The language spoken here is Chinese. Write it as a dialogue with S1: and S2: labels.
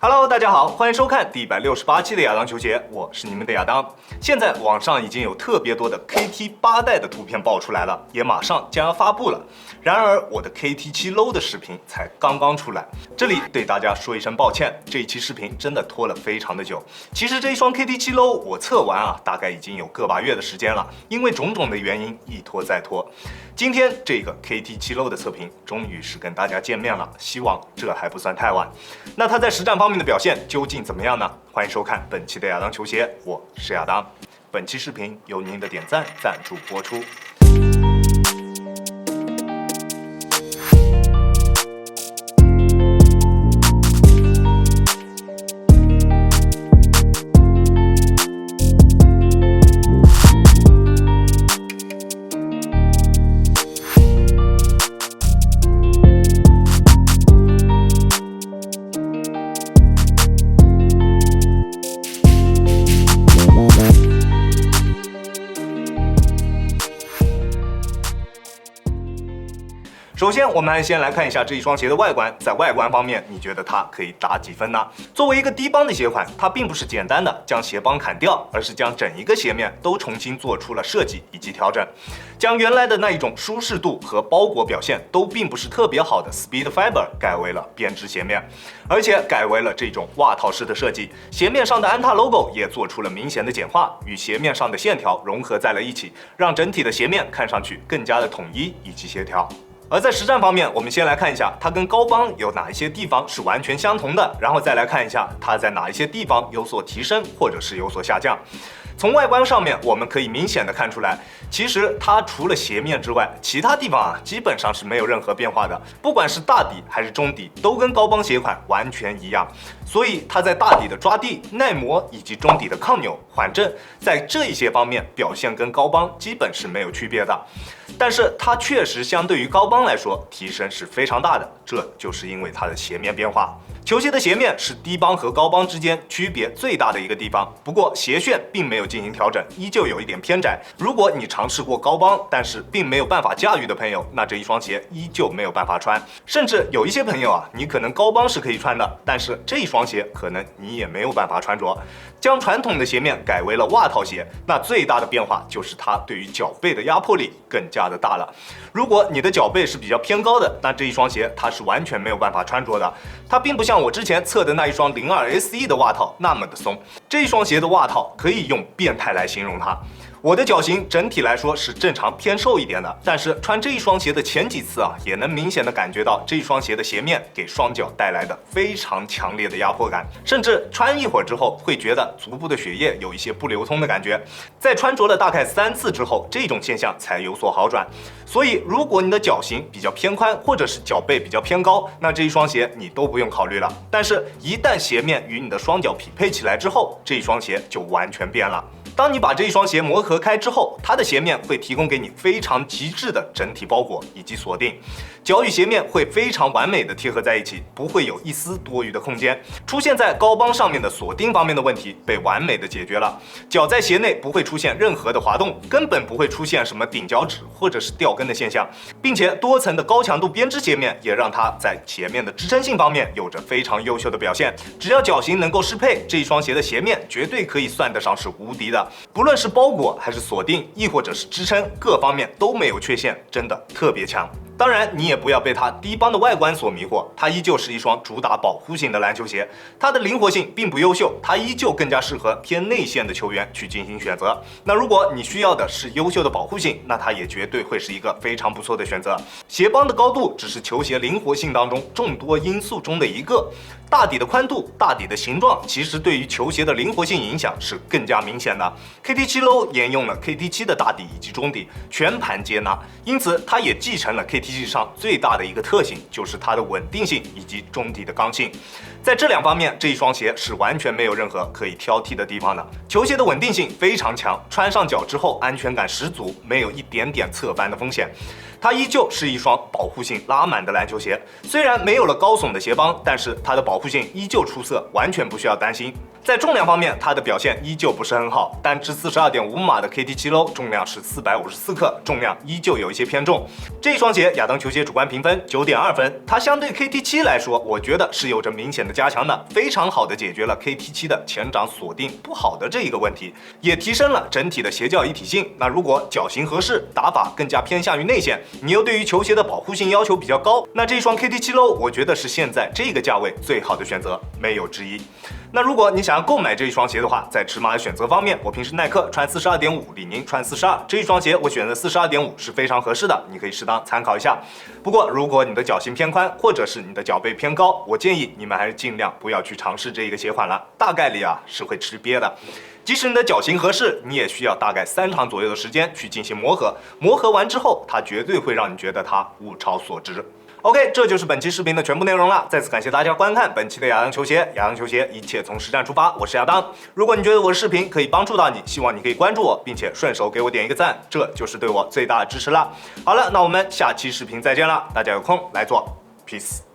S1: Hello， 大家好，欢迎收看第168期的亚当球鞋，我是你们的亚当。现在网上已经有特别多的 KT 8代的图片爆出来了，也马上将要发布了。然而我的 KT 7 Low 的视频才刚刚出来，这里对大家说一声抱歉，这一期视频真的拖了非常的久。其实这一双 KT 7 Low 我测完大概已经有个把月的时间了，因为种种的原因一拖再拖。今天这个 KT 7 Low 的测评终于是跟大家见面了，希望这还不算太晚。那它在实战方面的表现究竟怎么样呢？欢迎收看本期的亚当球鞋，我是亚当。本期视频由您的点赞赞助播出。首先，我们先来看一下这一双鞋的外观。在外观方面，你觉得它可以打几分呢？作为一个低帮的鞋款，它并不是简单的将鞋帮砍掉，而是将整一个鞋面都重新做出了设计以及调整，将原来的那一种舒适度和包裹表现都并不是特别好的 Speed Fiber 改为了编织鞋面，而且改为了这种袜套式的设计。鞋面上的安踏 logo 也做出了明显的简化，与鞋面上的线条融合在了一起，让整体的鞋面看上去更加的统一以及协调。而在实战方面，我们先来看一下它跟高帮有哪一些地方是完全相同的，然后再来看一下它在哪一些地方有所提升或者是有所下降。从外观上面，我们可以明显的看出来，其实它除了鞋面之外，其他地方基本上是没有任何变化的，不管是大底还是中底，都跟高帮鞋款完全一样。所以它在大底的抓地、耐磨以及中底的抗扭、缓震，在这一些方面表现跟高帮基本是没有区别的。但是它确实相对于高帮来说提升是非常大的，这就是因为它的鞋面变化。球鞋的鞋面是低帮和高帮之间区别最大的一个地方，不过鞋楦并没有进行调整，依旧有一点偏窄。如果你尝试过高帮，但是并没有办法驾驭的朋友，那这一双鞋依旧没有办法穿。甚至有一些朋友你可能高帮是可以穿的，但是这一双鞋可能你也没有办法穿着。将传统的鞋面改为了袜套鞋，那最大的变化就是它对于脚背的压迫力更加的大了。如果你的脚背是比较偏高的，那这一双鞋它是完全没有办法穿着的。它并不像我之前测的那一双02 SE 的袜套那么的松，这一双鞋的袜套可以用变态来形容它。我的脚型整体来说是正常偏瘦一点的，但是穿这一双鞋的前几次也能明显的感觉到这一双鞋的鞋面给双脚带来的非常强烈的压迫感，甚至穿一会儿之后会觉得足部的血液有一些不流通的感觉。在穿着了大概3次之后，这种现象才有所好转。所以如果你的脚型比较偏宽，或者是脚背比较偏高，那这一双鞋你都不用考虑了。但是一旦鞋面与你的双脚匹配起来之后，这一双鞋就完全变了。当你把这一双鞋磨合开之后，它的鞋面会提供给你非常极致的整体包裹以及锁定，脚与鞋面会非常完美的贴合在一起，不会有一丝多余的空间。出现在高帮上面的锁定方面的问题被完美的解决了，脚在鞋内不会出现任何的滑动，根本不会出现什么顶脚趾或者是掉跟的现象，并且多层的高强度编织鞋面也让它在鞋面的支撑性方面有着非常优秀的表现。只要脚型能够适配，这一双鞋的鞋面绝对可以算得上是无敌的。不论是包裹还是锁定，亦或者是支撑，各方面都没有缺陷，真的特别强。当然，你也不要被它低帮的外观所迷惑，它依旧是一双主打保护性的篮球鞋，它的灵活性并不优秀，它依旧更加适合偏内线的球员去进行选择。那如果你需要的是优秀的保护性，那它也绝对会是一个非常不错的选择。鞋帮的高度只是球鞋灵活性当中众多因素中的一个。大底的宽度、大底的形状，其实对于球鞋的灵活性影响是更加明显的。KT 7 Low 沿用了 KT 7的大底以及中底，全盘接纳，因此它也继承了 KT 7上最大的一个特性，就是它的稳定性以及中底的刚性。在这两方面，这一双鞋是完全没有任何可以挑剔的地方的。球鞋的稳定性非常强，穿上脚之后安全感十足，没有一点点侧翻的风险。它它依旧是一双保护性拉满的篮球鞋，虽然没有了高耸的鞋帮，但是它的保护性依旧出色，完全不需要担心。在重量方面，它的表现依旧不是很好，单支42.5码的 KT7 Low 重量是454克，重量依旧有一些偏重。这一双鞋亚当球鞋主观评分9.2分，它相对 KT7 来说，我觉得是有着明显的加强的，非常好的解决了 KT7 的前掌锁定不好的这一个问题，也提升了整体的鞋脚一体性。那如果脚型合适，打法更加偏向于内线，你又对于球鞋的保护性要求比较高，那这一双 KT7 Low 我觉得是现在这个价位最好的选择，没有之一。那如果你想要购买这一双鞋的话，在尺码的选择方面，我平时耐克穿42.5，李宁穿42，这一双鞋我选择42.5是非常合适的，你可以适当参考一下。不过如果你的脚型偏宽，或者是你的脚背偏高，我建议你们还是尽量不要去尝试这一个鞋款了，大概率是会吃瘪的。即使你的脚型合适，你也需要大概3场左右的时间去进行磨合，磨合完之后，它绝对会让你觉得它物超所值。OK， 这就是本期视频的全部内容了。再次感谢大家观看本期的亚当球鞋。亚当球鞋，一切从实战出发。我是亚当。如果你觉得我的视频可以帮助到你，希望你可以关注我，并且顺手给我点一个赞，这就是对我最大的支持了。好了，那我们下期视频再见了，大家有空来做 ，peace。